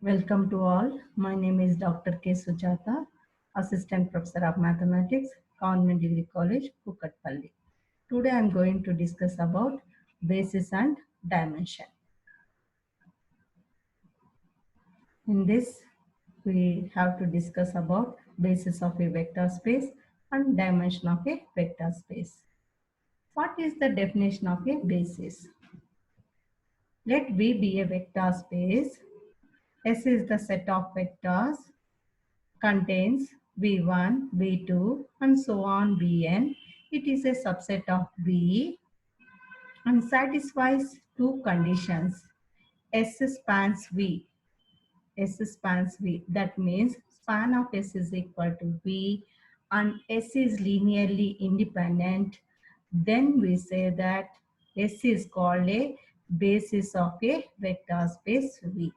Welcome to all. My name is Dr. K. Sujata, Assistant Professor of Mathematics, Government Degree College, Kukatpalli. Today I am going to discuss about basis and dimension. In this, we have to discuss about basis of a vector space and dimension of a vector space. What is the definition of a basis? Let V be a vector space. S is the set of vectors contains V1, V2 and so on Vn. It is a subset of V and satisfies two conditions. S spans V. S spans V. That means span of S is equal to V and S is linearly independent. Then we say that S is called a basis of a vector space V.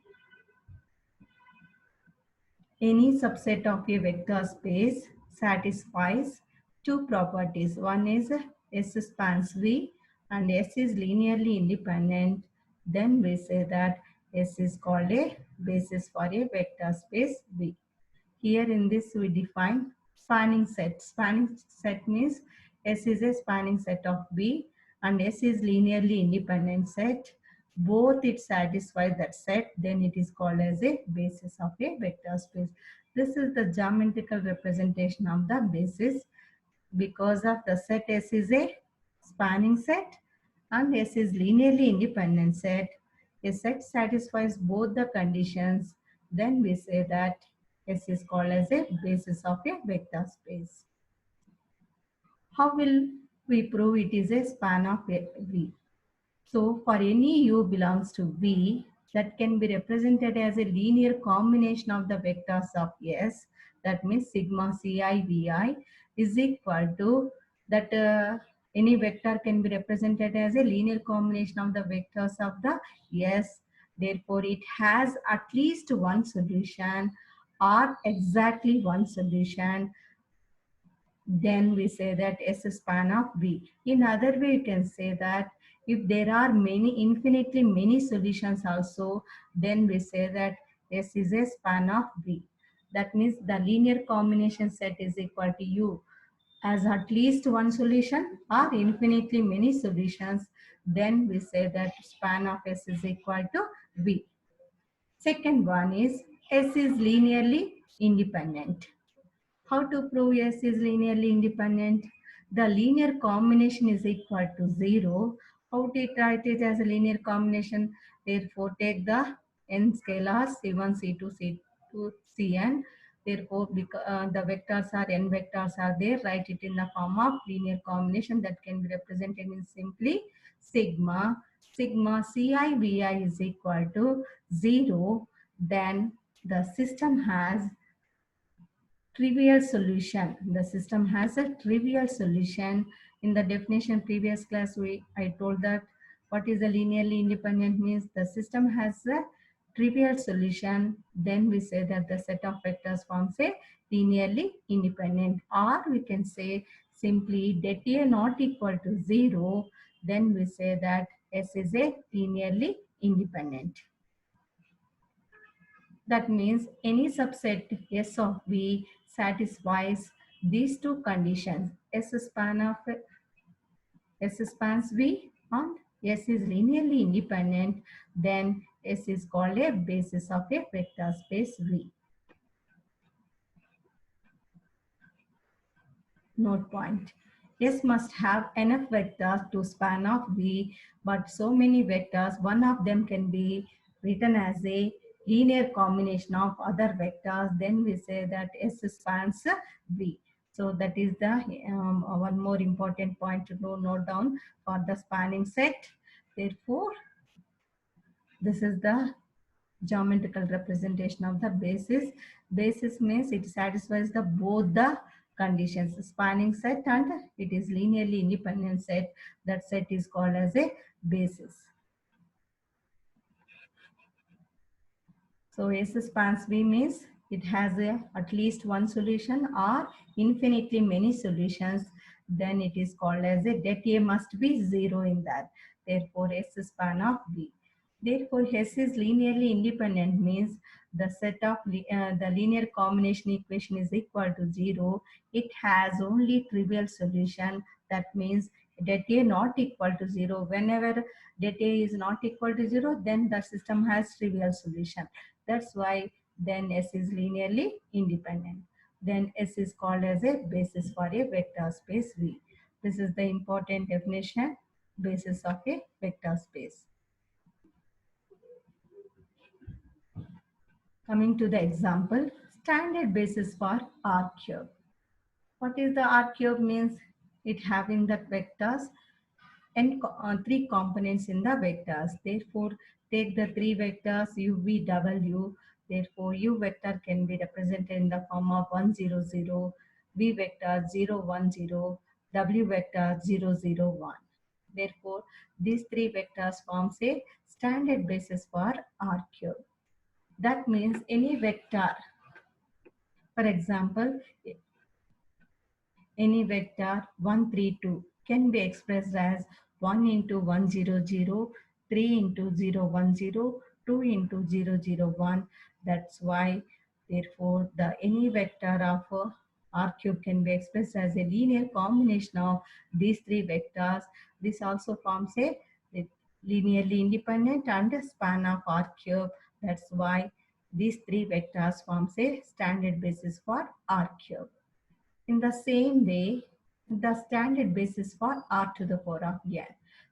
Any subset of a vector space satisfies two properties. One is S spans V and S is linearly independent. Then we say that S is called a basis for a vector space V. Here in this we define spanning set. Spanning set means S is a spanning set of V and S is linearly independent set. Both it satisfies that set, then it is called as a basis of a vector space. This is the geometrical representation of the basis. Because of the set S is a spanning set and S is linearly independent set. A set satisfies both the conditions, then we say that S is called as a basis of a vector space. How will we prove it is a span of V? So for any U belongs to V, that can be represented as a linear combination of the vectors of S. That means sigma Ci Vi is equal to that any vector can be represented as a linear combination of the vectors of the S. Therefore, it has at least one solution or exactly one solution. Then we say that S span of V. In other way, you can say that if there are infinitely many solutions also, then we say that S is a span of V. That means the linear combination set is equal to U as at least one solution or infinitely many solutions. Then we say that span of S is equal to V. Second one is S is linearly independent. How to prove S is linearly independent? The linear combination is equal to 0. How to write it as a linear combination? Therefore, take the n scalars C1, C2, C2, Cn. Therefore, the vectors are n vectors are there. Write it in the form of linear combination that can be represented in simply sigma. Sigma Ci Vi is equal to 0. Then the system has trivial solution. The system has a trivial solution. In the definition previous class, I told that what is a linearly independent means the system has a trivial solution. Then we say that the set of vectors forms a linearly independent, or we can say simply det A not equal to 0. Then we say that S is a linearly independent. That means any subset S of V satisfies these two conditions. S spans V and S is linearly independent, then S is called a basis of a vector space V. Note point. S must have enough vectors to span off V, but so many vectors, one of them can be written as a linear combination of other vectors. Then we say that S spans V. So that is the one more important point to note down for the spanning set. Therefore, this is the geometrical representation of the basis. Basis means it satisfies the both the conditions, spanning set and it is linearly independent set. That set is called as a basis. So S spans V means it has at least one solution or infinitely many solutions. Then it is called as a det A must be 0 in that. Therefore S span of V. Therefore, S is linearly independent means the set of the linear combination equation is equal to 0. It has only trivial solution. That means det A not equal to 0. Whenever det A is not equal to 0, then the system has trivial solution. That's why then S is linearly independent. Then S is called as a basis for a vector space V. This is the important definition, basis of a vector space. Coming to the example, standard basis for R cube. What is the R cube means? It having the vectors and three components in the vectors. Therefore, take the three vectors u, v, w. Therefore, u vector can be represented in the form of 1, 0, 0, v vector 0, 1, 0, w vector 0, 0, 1. Therefore, these three vectors forms a standard basis for R cube. That means any vector, for example, any vector 1, 3, 2 can be expressed as 1 into 1, 0, 0, 3 into 0, 1, 0, 2 into 0, 0, 1. That's why, therefore, the any vector of R cube can be expressed as a linear combination of these three vectors. This also forms a linearly independent and a span of R cube. That's why these three vectors forms a standard basis for R cube. In the same way, the standard basis for R to the power of n.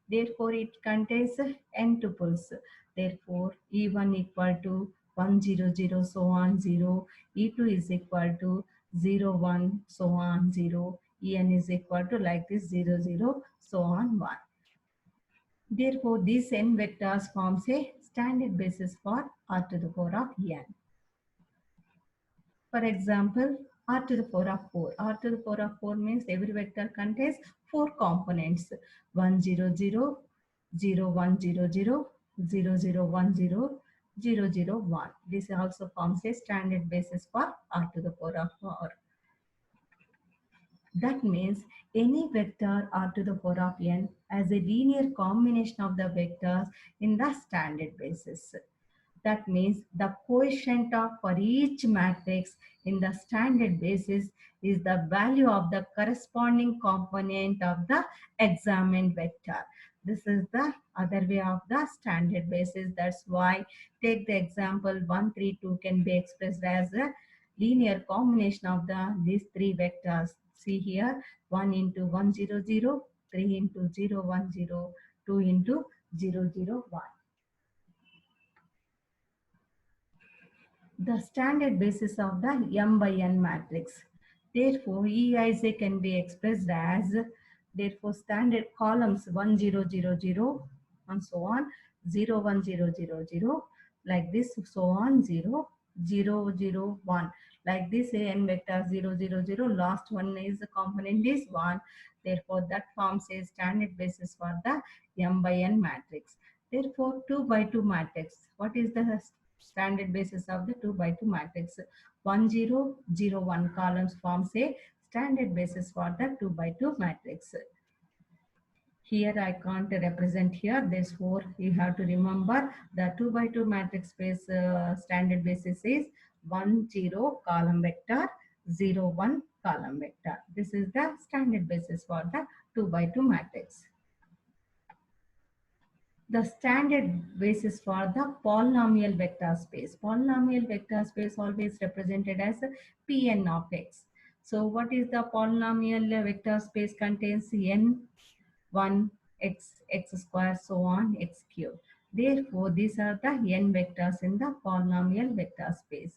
Therefore, it contains n tuples. Therefore, E1 equal to 1, 0, 0, so on 0. E2 is equal to 0, 1, so on 0. En is equal to like this 0, 0, so on 1. Therefore, these n vectors forms a standard basis for R to the power of n. For example, R to the power of 4. R to the power of 4 means every vector contains 4 components. 1, 0, 0, 0, 1, 0, 0, 0, 0, 1, 0, 0, 0, 1. This also forms a standard basis for R to the power of 4. That means any vector R to the power of n as a linear combination of the vectors in the standard basis. That means the quotient of for each matrix in the standard basis is the value of the corresponding component of the examined vector. This is the other way of the standard basis. That's why take the example 1, 3, 2 can be expressed as a linear combination of these three vectors. See here 1 into 1, 0, 0, 3 into 0, 1, 0, 2 into 0, 0, 1. The standard basis of the m by n matrix. Therefore, Ei can be expressed as, therefore, standard columns 1, 0, 0, 0, and so on, 0, 1, 0, 0, 0, like this, so on, 0, 0, 0, 1. Like this, n vector 0, 0, 0, last one is the component is 1. Therefore, that forms a standard basis for the m by n matrix. Therefore, 2 by 2 matrix. What is the standard basis of the 2 by 2 matrix? 1, 0, 0, 1 columns forms a standard basis for the 2 by 2 matrix. Here I can't represent here, therefore you have to remember the 2 by 2 matrix space standard basis is 1, 0 column vector, 0, 1 column vector. This is the standard basis for the 2 by 2 matrix. The standard basis for the polynomial vector space. Polynomial vector space always represented as Pn of x. So what is the polynomial vector space? Contains n, 1, x, x square, so on, x cube. Therefore, these are the n vectors in the polynomial vector space.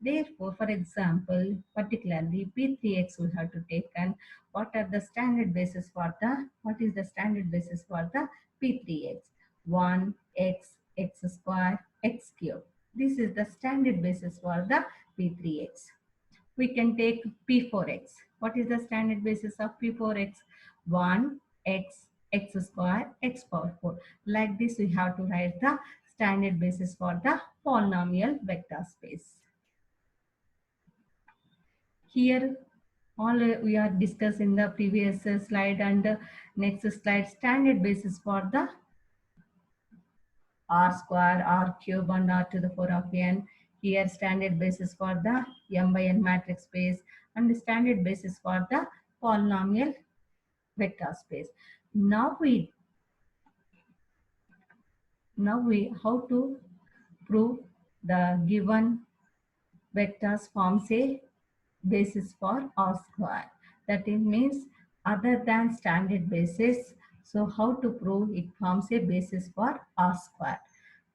Therefore, for example, particularly P3x we have to take, and what are the standard basis for the, what is the standard basis for the P3x? 1, x, x square, x cube. This is the standard basis for the P3x. We can take P4x. What is the standard basis of P4x? 1, x, x square, x power 4. Like this, we have to write the standard basis for the polynomial vector space. Here, all we are discussed in the previous slide and next slide, standard basis for the r square, r cube, and r to the power of n. Here standard basis for the m by n matrix space and standard basis for the polynomial vector space. Now we how to prove the given vectors forms a basis for R square. That it means other than standard basis. So how to prove it forms a basis for R square?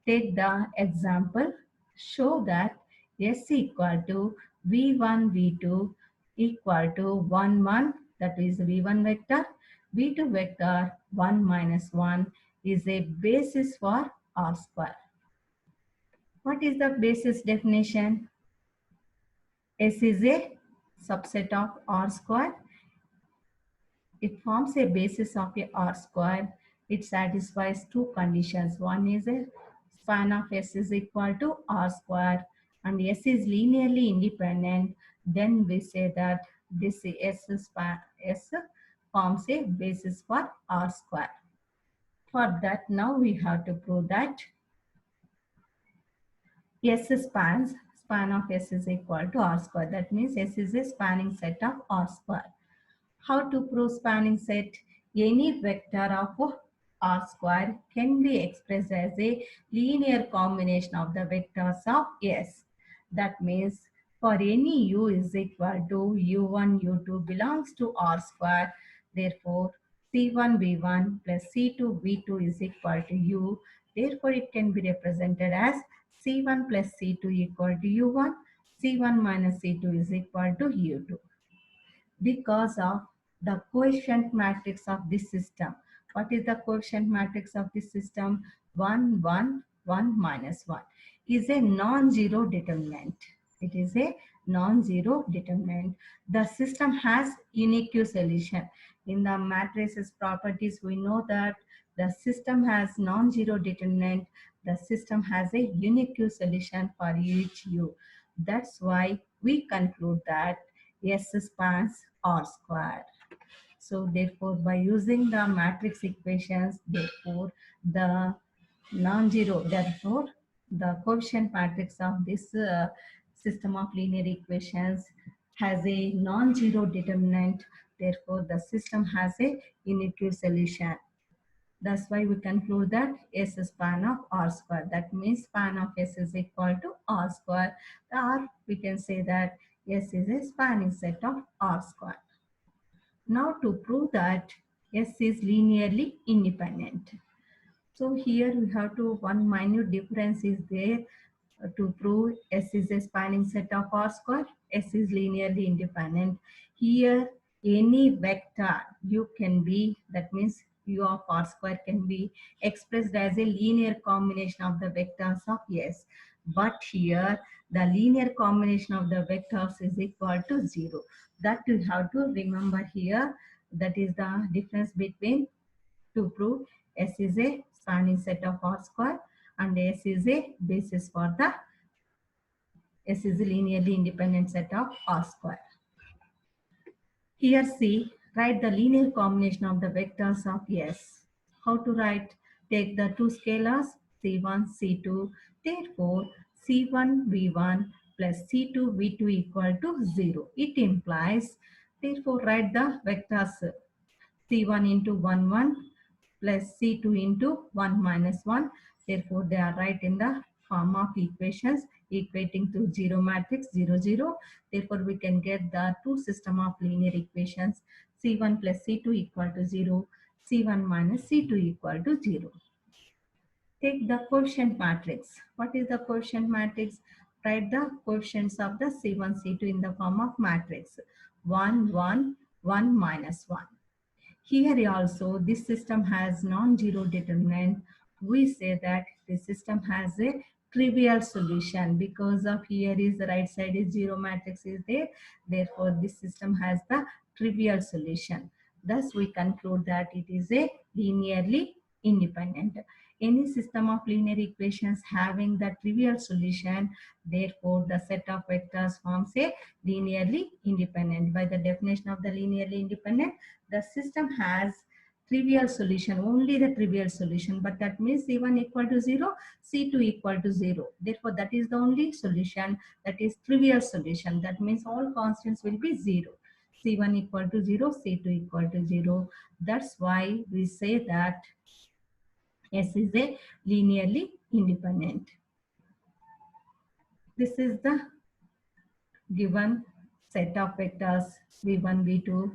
Take the example. Show that S equal to V1, V2 equal to 1, 1, that is V1 vector. V2 vector 1 minus 1 is a basis for R square. What is the basis definition? S is a subset of R square. It forms a basis of a R square. It satisfies two conditions. One is a span of S is equal to R square and S is linearly independent. Then we say that this S forms a basis for R square. For that, now we have to prove that span of S is equal to R square. That means S is a spanning set of R square. How to prove spanning set? Any vector of R square can be expressed as a linear combination of the vectors of S. That means for any u is equal to u1, u2 belongs to R square. Therefore, C1 V1 plus C2 V2 is equal to U. Therefore, it can be represented as C1 plus C2 equal to U1, C1 minus C2 is equal to U2 because of the coefficient matrix of this system. What is the coefficient matrix of this system? 1, 1, 1 minus 1 is a non-zero determinant. It is a non-zero determinant. The system has unique solution. In the matrices properties, we know that the system has non-zero determinant. The system has a unique solution for each u. That's why we conclude that S spans R square. So therefore, by using the matrix equations, therefore the non-zero, therefore the coefficient matrix of this system of linear equations has a non-zero determinant. Therefore, the system has a unique solution. That's why we conclude that S is span of R square. That means span of S is equal to R square. Or we can say that S is a spanning set of R square. Now to prove that S is linearly independent. So here we have to, one minute difference is there to prove S is a spanning set of R square. S is linearly independent. Here any vector U can be, that means U of R square can be expressed as a linear combination of the vectors of S. But here the linear combination of the vectors is equal to 0. That you have to remember here. That is the difference between, to prove S is a spanning set of R square and S is a basis for the S is a linearly independent set of R square. Here see, write the linear combination of the vectors of S. How to write? Take the two scalars C1, C2. Therefore, C1 V1 plus C2 V2 equal to 0. It implies, therefore write the vectors C1 into 1, 1 plus C2 into 1 minus 1. Therefore, they are right in the form of equations equating to 0 matrix 0, 0. Therefore, we can get the two system of linear equations C1 plus C2 equal to 0, C1 minus C2 equal to 0. Take the quotient matrix. What is the quotient matrix? Write the coefficients of the C1, C2 in the form of matrix 1, 1, 1 minus 1. Here also, this system has non-zero determinant. We say that the system has a trivial solution because of here is the right side is 0 matrix is there. Therefore, this system has the trivial solution. Thus, we conclude that it is a linearly independent. Any system of linear equations having the trivial solution, therefore, the set of vectors forms a linearly independent. By the definition of the linearly independent, the system has trivial solution, only the trivial solution, but that means C1 equal to 0, C2 equal to 0. Therefore, that is the only solution, that is trivial solution. That means all constants will be 0. C1 equal to 0, C2 equal to 0. That's why we say that S is a linearly independent. This is the given set of vectors v1, v2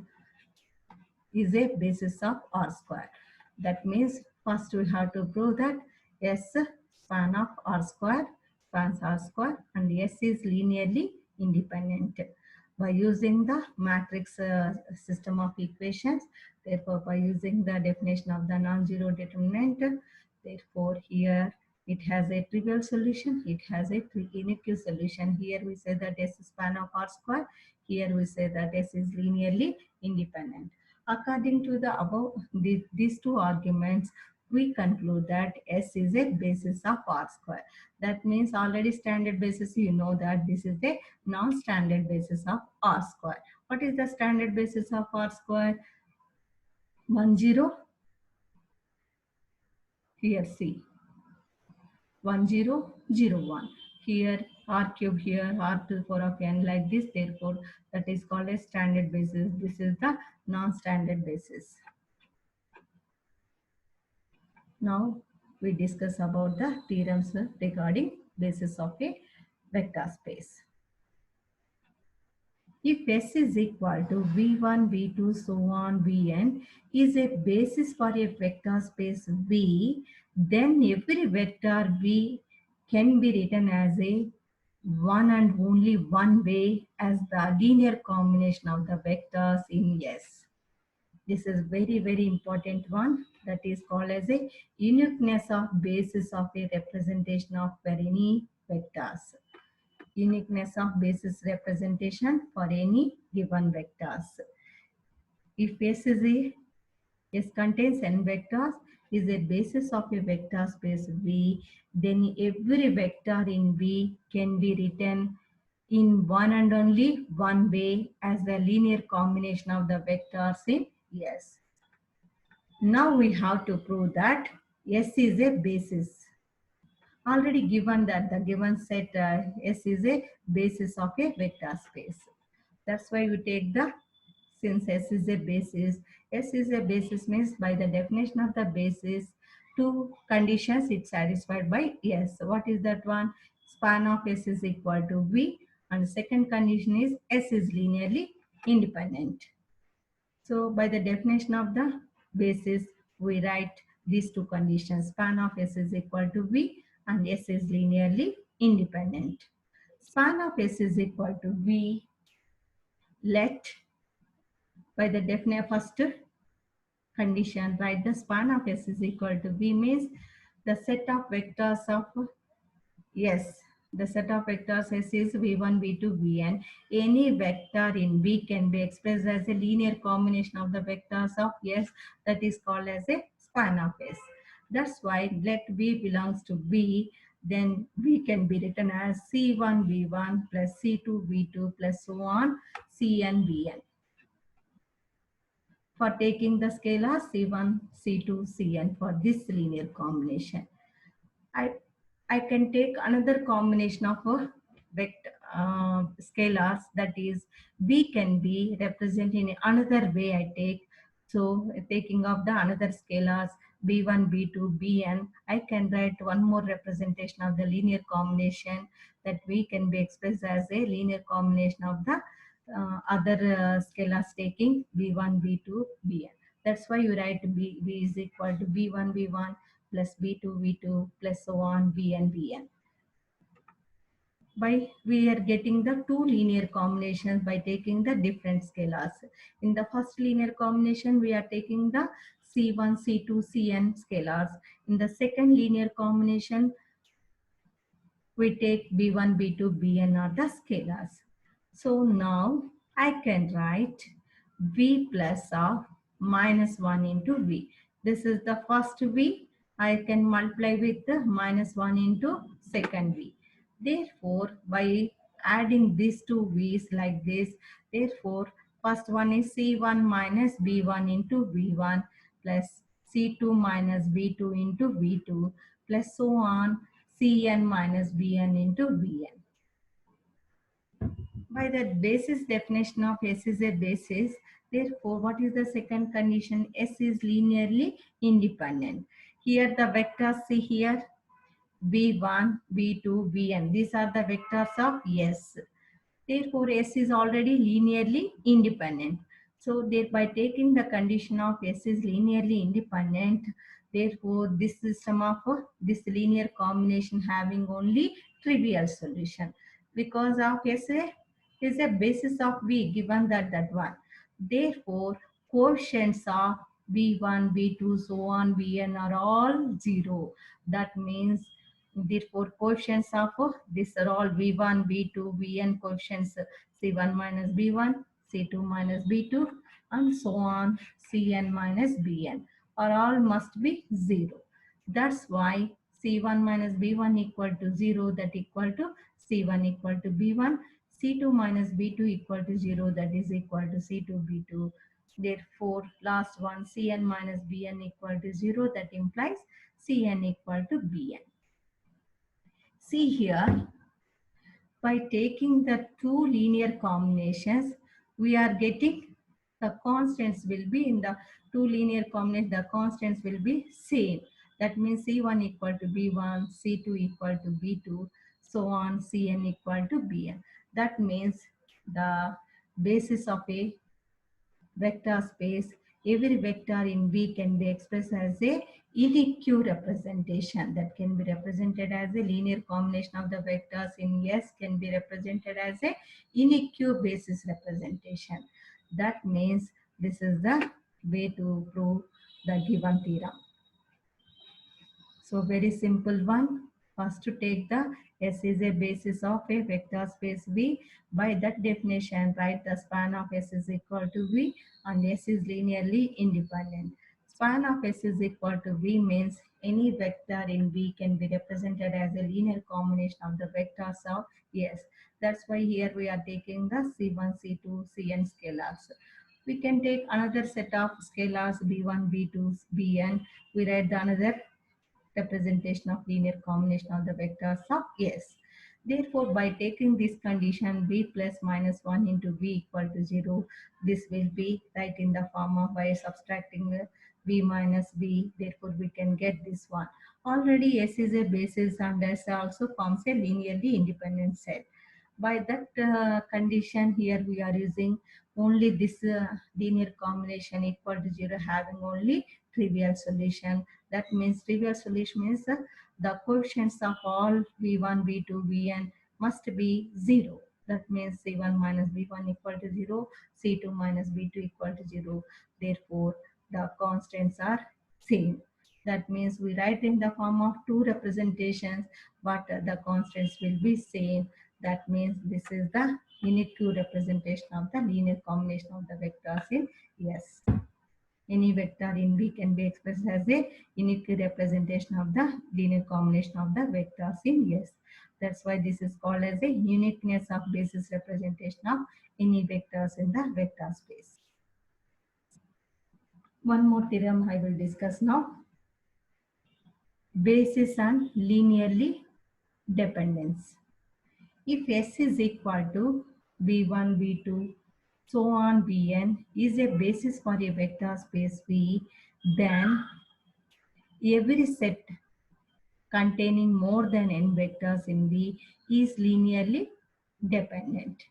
is a basis of R square. That means first we have to prove that S span of R square spans R square and S is linearly independent by using the matrix system of equations. Therefore, by using the definition of the non-zero determinant, therefore here it has a trivial solution, it has a unique solution. Here we say that S span of R square, here we say that S is linearly independent. According to the above these two arguments, we conclude that S is a basis of R square. That means already standard basis, you know that this is the non-standard basis of R square. What is the standard basis of R square? 1, 0. Here C. 1, 0, 0, 1. Here R cube, here R to the power of n, like this. Therefore, that is called a standard basis. This is the non-standard basis. Now we discuss about the theorems regarding basis of a vector space. If S is equal to V1, V2, so on, Vn is a basis for a vector space V, then every vector V can be written as a one and only one way as the linear combination of the vectors in S. This is very important one, that is called as a uniqueness of basis of a representation of for any vectors. Uniqueness of basis representation for any given vectors. If S contains n vectors, is a basis of a vector space V, then every vector in V can be written in one and only one way as the linear combination of the vectors in S. Now we have to prove that S is a basis. Already given that the given set S is a basis of a vector space. That's why we take the, since S is a basis means by the definition of the basis, two conditions it's satisfied by S. What is that one? Span of S is equal to V, and second condition is S is linearly independent. So by the definition of the basis, we write these two conditions. Span of S is equal to V and S is linearly independent. Span of S is equal to V. Let, by the definition first condition, write the span of S is equal to V means the set of vectors of S. The set of vectors S is V1, V2, Vn. Any vector in V can be expressed as a linear combination of the vectors of S, that is called as a span of S. That's why let V belongs to V, then V can be written as C1 V1 plus C2 V2 plus so on Cn Vn. For taking the scalar C1, C2, Cn for this linear combination. I can take another combination of vector scalars, that is B can be represented in another way I take. So taking of the another scalars B1, B2, Bn, I can write one more representation of the linear combination, that V can be expressed as a linear combination of the other scalars taking B1, B2, Bn. That's why you write B is equal to B1, B1 plus B2, V2 plus so on Vn, Vn. By we are getting the two linear combinations by taking the different scalars. In the first linear combination, we are taking the C1, C2, Cn scalars. In the second linear combination, we take B1, B2, Bn are the scalars. So now I can write V plus of minus 1 into V. This is the first V. I can multiply with the minus 1 into second V. Therefore, by adding these two V's like this, therefore, first one is C1 minus B1 into V1. plus C2 minus B2 into V2 plus so on Cn minus Bn into Bn. By the basis definition of S is a basis, therefore, what is the second condition? S is linearly independent. Here the vectors, see here, V1, V2, Vn. These are the vectors of S. Therefore, S is already linearly independent. So, by taking the condition of S is linearly independent, therefore, this system of this linear combination having only trivial solution. Because of S is a basis of V given that one. Therefore, quotients of V1, V2, so on, Vn are all 0. That means therefore, quotients of these are all V1, V2, Vn quotients C1 minus B1, C2 minus B2, and so on Cn minus Bn are all must be 0. That's why C1 minus B1 equal to 0, that equal to C1 equal to B1, C2 minus B2 equal to 0, that is equal to C2 B2. Therefore, last one Cn minus Bn equal to 0, that implies Cn equal to Bn. See here, by taking the two linear combinations, we are getting the constants will be in the two linear combinations, the constants will be same. That means C1 equal to B1, C2 equal to B2, so on, Cn equal to Bn. That means the basis of a vector space, every vector in V can be expressed as a unique representation that can be represented as a linear combination of the vectors in S can be represented as a unique basis representation. That means this is the way to prove the given theorem. So very simple one. First to take the S is a basis of a vector space V. By that definition, write the span of S is equal to V and S is linearly independent. Span of S is equal to V means any vector in V can be represented as a linear combination of the vectors of S. That's why here we are taking the C1, C2, Cn scalars. We can take another set of scalars B1, B2, Bn. We write the another representation of linear combination of the vectors of S. Therefore, by taking this condition b plus minus 1 into v equal to 0, this will be right in the form of by subtracting v minus b. Therefore, we can get this one. Already S is a basis and S also forms a linearly independent set. By that condition here we are using only this linear combination equal to 0 having only trivial solution. That means trivial solution means the quotients of all v1, v2, vn must be 0. That means c1 minus b1 equal to 0, c2 minus b2 equal to 0. Therefore, the constants are same. That means we write in the form of two representations, but the constants will be same. That means this is the unique representation of the linear combination of the vectors in S. Any vector in V can be expressed as a unique representation of the linear combination of the vectors in S. That's why this is called as a uniqueness of basis representation of any vectors in the vector space. One more theorem I will discuss now. Basis and linearly dependence. If S is equal to V1, V2, so on Vn is a basis for a vector space V, then every set containing more than n vectors in V is linearly dependent.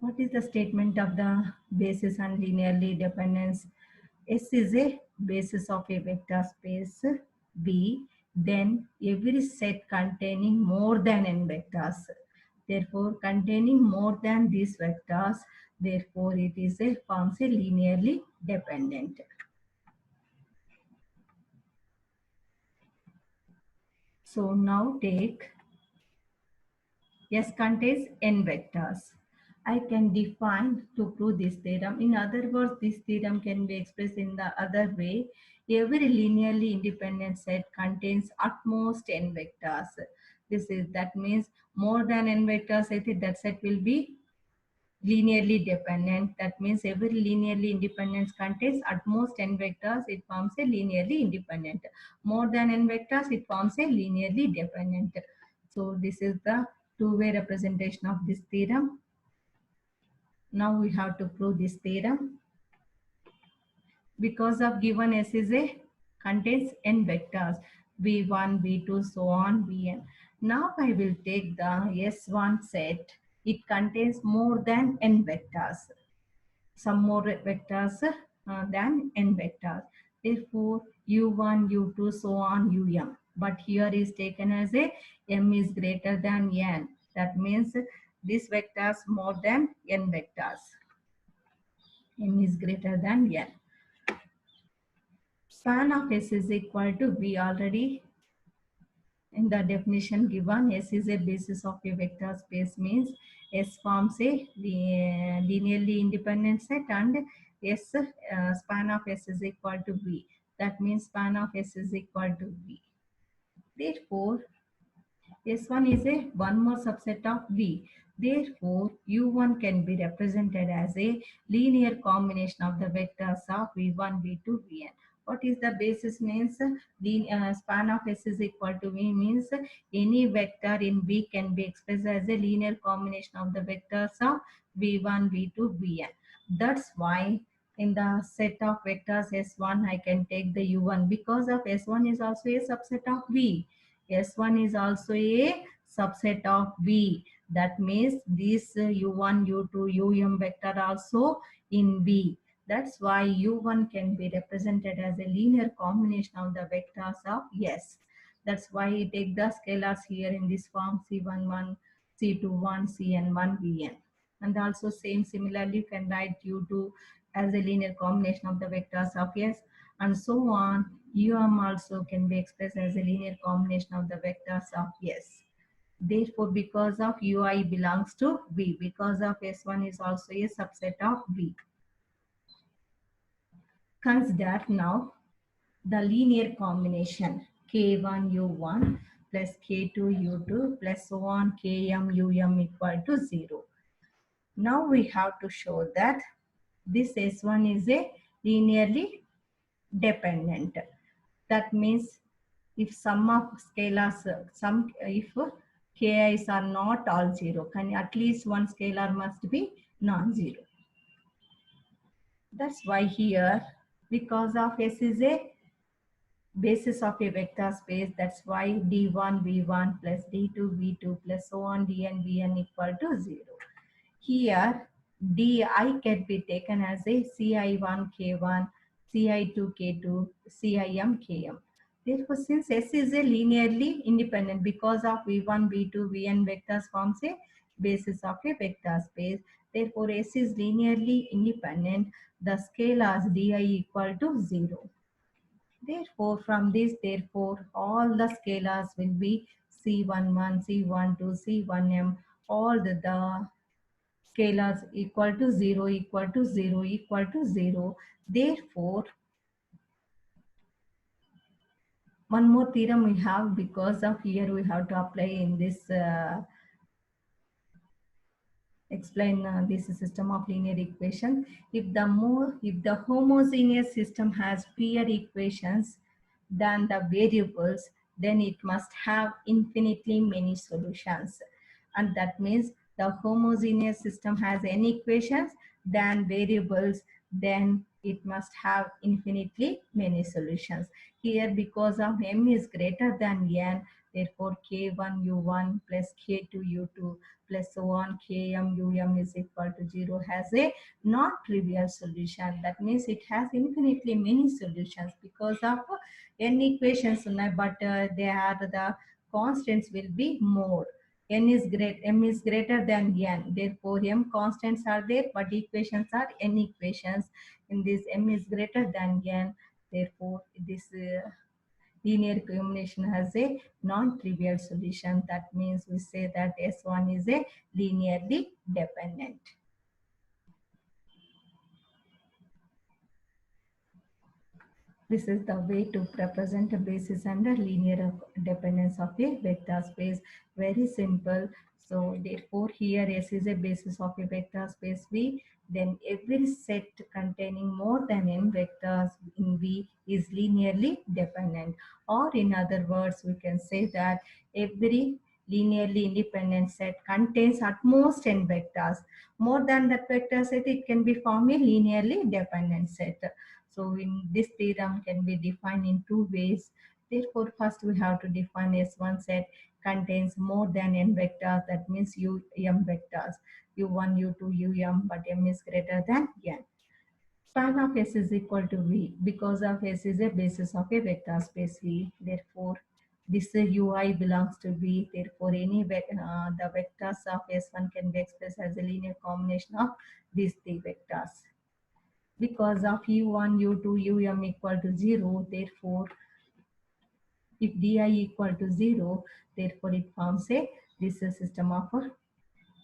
What is the statement of the basis and linearly dependence? S is a basis of a vector space V, then every set containing more than n vectors. Therefore, containing more than these vectors, therefore it is a forms a linearly dependent. So now take S contains n vectors. I can define to prove this theorem. In other words, this theorem can be expressed in the other way. Every linearly independent set contains at most n vectors. That means more than n vectors, I think that set will be linearly dependent. That means every linearly independent contains at most n vectors. It forms a linearly independent. More than n vectors, it forms a linearly dependent. So this is the two-way representation of this theorem. Now we have to prove this theorem. Because of given S is a contains n vectors, v1, v2, so on, vn. Now I will take the S1 set. It contains more than n vectors, some more vectors than n vectors. Therefore, u1, u2, so on, um. But here is taken as a m is greater than n. That means this vectors more than n vectors. M is greater than n. Span of S is equal to V. Already in the definition given, S is a basis of a vector space, means S forms a linearly independent set, and S span of S is equal to V. That means span of S is equal to V. Therefore, S1 is a one more subset of V. Therefore, U1 can be represented as a linear combination of the vectors of V1, V2, Vn. What is the basis means? The span of S is equal to V means any vector in V can be expressed as a linear combination of the vectors of V1, V2, Vn. That's why in the set of vectors S1, I can take the U1 because of S1 is also a subset of V. S1 is also a subset of V. That means this U1, U2, UM vector also in V. That's why U1 can be represented as a linear combination of the vectors of S. That's why I take the scalars here in this form C11, C21, Cn1, Vn. And also similarly you can write U2 as a linear combination of the vectors of S, and so on. Also can be expressed as a linear combination of the vectors of S. Therefore, because of ui belongs to V, because of S1 is also a subset of V. Consider now the linear combination K1U1 plus K2U2 plus so on KMUM equal to 0. Now we have to show that this S1 is a linearly dependent. That means if sum of scalars, if ki's are not all zero, can at least one scalar must be non-zero. That's why here, because of S is a basis of a vector space, that's why d1 v1 plus d2 v2 plus so on dn vn equal to 0. Here, di can be taken as a ci1 k1, ci2 k2, cim km. Therefore, since S is a linearly independent, because of v1, v2, vn vectors forms a basis of a vector space. Therefore, S is linearly independent. The scalars di equal to 0. Therefore, from this, all the scalars will be C11, C12, C1m, all the scalars equal to 0, equal to 0, equal to 0. Therefore, one more theorem we have, because of here we have to apply in this explain this system of linear equation. If the homogeneous system has paired equations than the variables, then it must have infinitely many solutions. And that means the homogeneous system has n equations than variables, then it must have infinitely many solutions. Here, because of m is greater than n, therefore k1 u1 plus k2 u2 plus so on km is equal to 0 has a non-trivial solution. That means it has infinitely many solutions because of n equations, but they are the constants will be more. M is greater than n. Therefore, m constants are there, but equations are n equations. In this, m is greater than n. Therefore, this linear combination has a non-trivial solution. That means we say that S1 is a linearly dependent. This is the way to represent a basis and a linear dependence of a vector space. Very simple. So therefore here S is a basis of a vector space V. Then every set containing more than n vectors in V is linearly dependent. Or in other words, we can say that every linearly independent set contains at most n vectors. More than that vector set, it can be formed a linearly dependent set. So in this theorem can be defined in two ways. Therefore, first we have to define S1 set contains more than n vectors, that means m vectors, u1, u2, um, but m is greater than n. Span of S is equal to V because of S is a basis of a vector space V. Therefore, this ui belongs to V. Therefore, the vectors of S1 can be expressed as a linear combination of these three vectors. Because of u1, u2, um equal to 0, therefore, if di equal to 0, therefore it forms this is a system of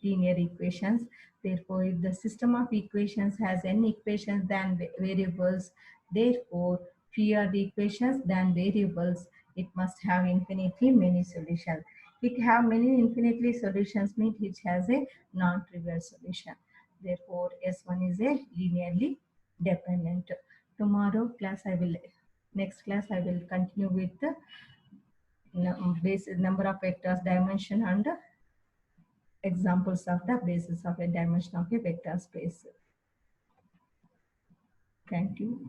linear equations. Therefore, if the system of equations has n equations than variables, therefore fewer the equations than variables, it must have infinitely many solutions. It have many infinitely solutions means it has a non-trivial solution. Therefore, S1 is a linearly dependent. Tomorrow class next class I will continue with the basic number of vectors, dimension, and examples of the basis of a dimension of a vector space. Thank you.